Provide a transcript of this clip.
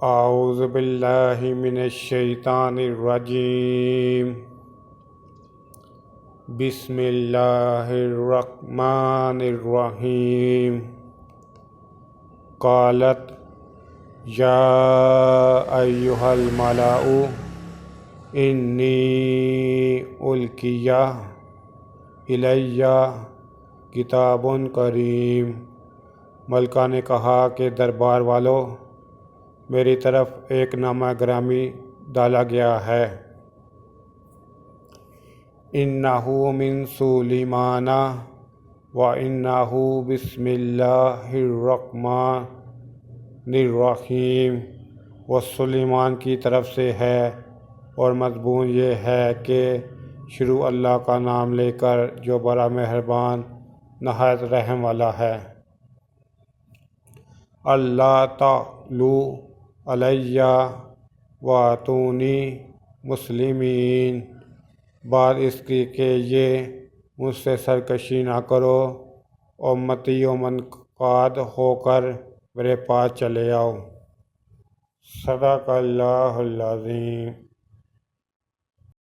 اعوذ باللہ من الشیطان الرجیم بسم اللہ الرحمن الرحیم قالت یا ایہا الملأ انی القی الی کتاب کریم۔ ملکہ نے کہا کہ دربار والو، میری طرف ایک نامہ گرامی ڈالا گیا ہے۔ انہ من سلیمان و انہ بسم اللہ الرحمن الرحیم، وہ سلیمان کی طرف سے ہے اور مضمون یہ ہے کہ شروع اللہ کا نام لے کر جو بڑا مہربان نہایت رحم والا ہے۔ اللہ تعلوا علی واتونی مسلمین، بات اس کی کہ یہ مجھ سے سرکشی نہ کرو اور مطیع و منقاد ہو کر میرے پاس چلے آؤ۔ صدق اللہ العظیم۔